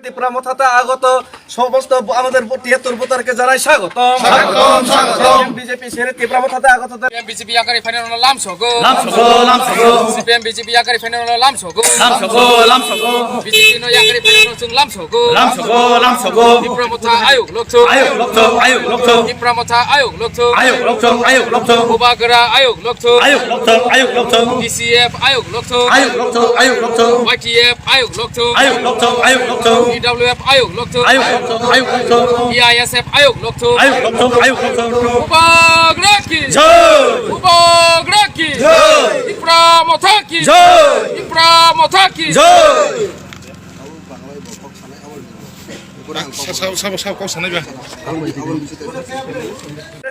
ত্রিপুরামথাতে আগত সমস্ত আমাদের ৭৩ ভোটারকে জানাই স্বাগত। বিজেপি ছেড়ে ত্রিপুরামথাতে আগত বিজেপি আকারে ফাইনাল লাম সগো সিপিএম বিজেপি আকারে ফাইনাল লাম সগো বিজেপি নো আকারে ফাইনাল সুং লাম সগো ত্রিপুরামথা আয়োগ লোকছো ত্রিপুরামথা আয়োগ লোকছো উবাগরা আয়োগ লোকছো ডিসিএফ আয়োগ লোকছো ওয়াইটিএফ আয়োগ লোকছো ইডব্লিউএফ আয়োগ লোকছো ইআইএসএফ আয়োগ লোকছো উবাগরা কি উবাগরা কি ত্রিপুরামথা কি ত্রিপুরামথা কি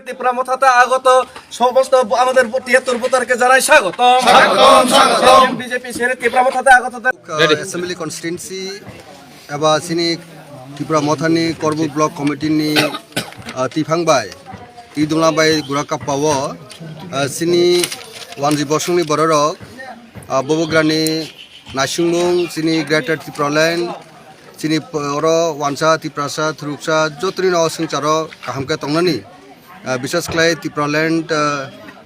ত্রিপুরামথাতে আগত সমস্ত আমাদের ৭৩ ভোটারকে জানাই স্বাগত। বিজেপি ছেড়ে ত্রিপুরামথাতে আগত एसेम्बली कन्स्टिट्युन्सी एबा सिनी त्रिपुरामथानि करबुक ब्लक कमिटिनि तिफांबाय इदुंलाबाय गुराकापाव सिनी वानजि बसुंनि बररक बबग्रानि नासिंमुं सिनी ग्रेटर त्रिपुरालैंड सिनी अर वानसा त्रिपुरासा थुरुकसा जतनि न संचारो काहामके तंगनानि विशेष क्लाय त्रिपुरालैंड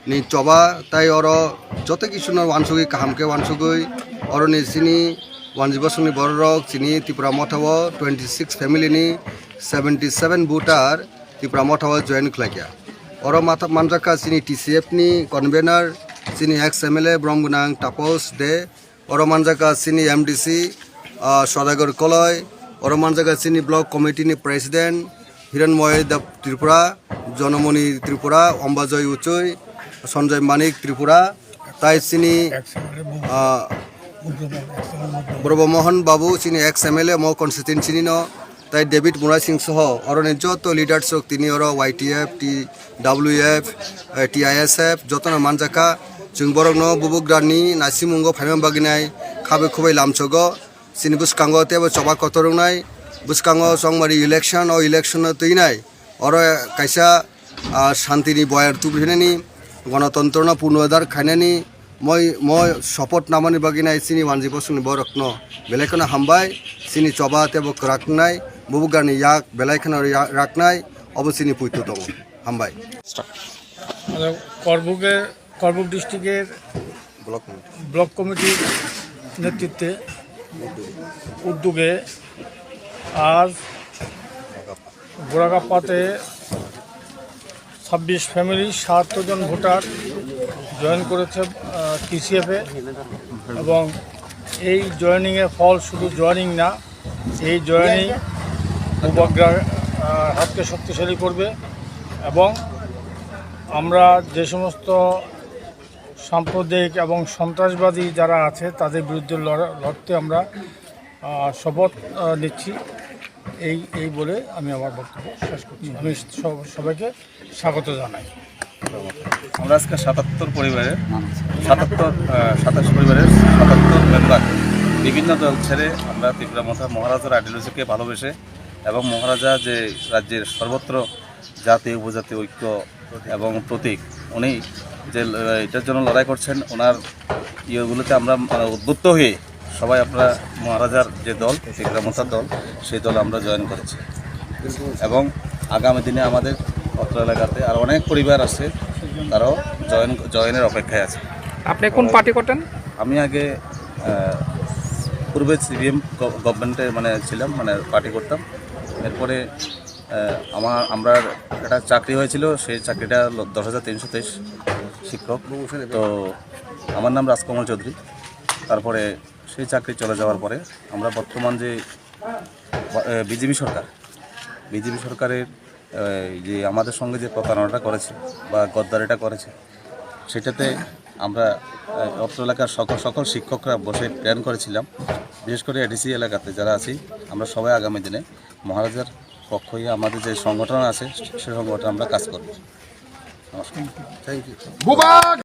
नि चबा ताई अर जत किसुन वानसुगै काहामके वानसुगै अरनि सिनी वानजि बसुंनि बररक सिनी त्रिपुरामथाव 26 फैमिलीनि 77 भोटार त्रिपुरामथाव जॉइन खालायखा अर मानजाका सिनी TCF नि कन्वेनर सिनी एक्स MLA ब्रह्मगुनां तापस दे अर मानजाका सिनी MDC सदागर कलय अर मानजाका सिनी ब्लक कमिटिनि प्रेसिडेंट हिरणमय देव त्रिपुरा जनमणि त्रिपुरा अम्बाजय उचुई सञ्जय मानिक त्रिपुरा ताई सिनी ब्रह्ममोहन बाबू सिनी एक्स MLA मो कन्स्टिट्युन्सी न ताई डेविड मुराई सिंह सह अरनि जत लिडार्स तिनी अर YTF TWF TISF जतन मानजाका जों बरक न बुबुग्रानि नासिमुंग फाइमाम बागिनाय खाबे खुबै लामसग सिनी बुसकांग तेबो चबा कतरंनाय बुसकांग संमारि इलेक्शन ओ इलेक्शन तैनाय अर कायसा शान्तिनि बयार तुब्रिनानि गणतन्त्रना पुनरुद्धार खायनानि মই शपथ नामानि बागिनाय सिनी वानजि बसुंनि बरकनो बेलायखनो हामबाय सिनी चबा तेबो राखनाय बुबुगानि याक बेलायखनो राखनाय अबसिनी पुइतो दङ हामबाय करबुक डिस्ट्रिक्टेर ब्लक कमिटिर नेतृत्वे उद्योगे आज गोराकाप्पाते 26 फैमिली ৭০ জন ভোটার জয়েন করেছে TCF-এ এবং এই জয়েনিংয়ের ফল শুধু জয়েনিং না, এই জয়েনিং উপগ্রহ হাতকে শক্তিশালী করবে এবং আমরা যে সমস্ত সাম্প্রদায়িক এবং সন্ত্রাসবাদী যারা আছে তাদের বিরুদ্ধে লড়তে আমরা শপথ নিচ্ছি। এই বলে আমি আমার বক্তব্য শেষ করছি। আমি সবাইকে স্বাগত জানাই। আমরা আজকে ৭৭ পরিবারের ২৭ পরিবারের ৭৭ মেম্বার বিভিন্ন দল ছেড়ে আমরা ত্রিপুরামথা মহারাজার আইডিওলজিকে ভালোবেসে এবং মহারাজা যে রাজ্যের সর্বত্র জাতি উপজাতি ঐক্য এবং প্রতীক উনি যে এটার জন্য লড়াই করছেন ওনার ইয়েগুলোতে আমরা উদ্বুদ্ধ হয়ে সবাই আমরা মহারাজার যে দল ত্রিপুরামথার দল সেই দল আমরা জয়েন করেছি এবং আগামী দিনে আমাদের অত্র এলাকাতে আর অনেক পরিবার আছে তারাও জয়েনের অপেক্ষায় আছে। আপনি কোন পার্টি করতেন? আমি আগে পূর্বে CPM গভর্নমেন্টে ছিলাম পার্টি করতাম। এরপরে আমরা একটা চাকরি হয়েছিল, সেই চাকরিটা ১০,৩২৩ শিক্ষক। তো আমার নাম রাজকুমার চৌধুরী। তারপরে সেই চাকরি চলে যাওয়ার পরে আমরা বর্তমান যে বিজেপি সরকারের যে আমাদের সঙ্গে যে প্রতারণাটা করেছে বা গদ্দারিটা করেছে সেটাতে আমরা অত্র এলাকার সকল শিক্ষকরা বসে প্ল্যান করেছিলাম, বিশেষ করে ADC এলাকাতে যারা আছি আমরা সবাই আগামী দিনে মহারাজার পক্ষ হয়ে আমাদের যে সংগঠন আছে সেই সংগঠনে আমরা কাজ করব। নমস্কার, থ্যাংক ইউ।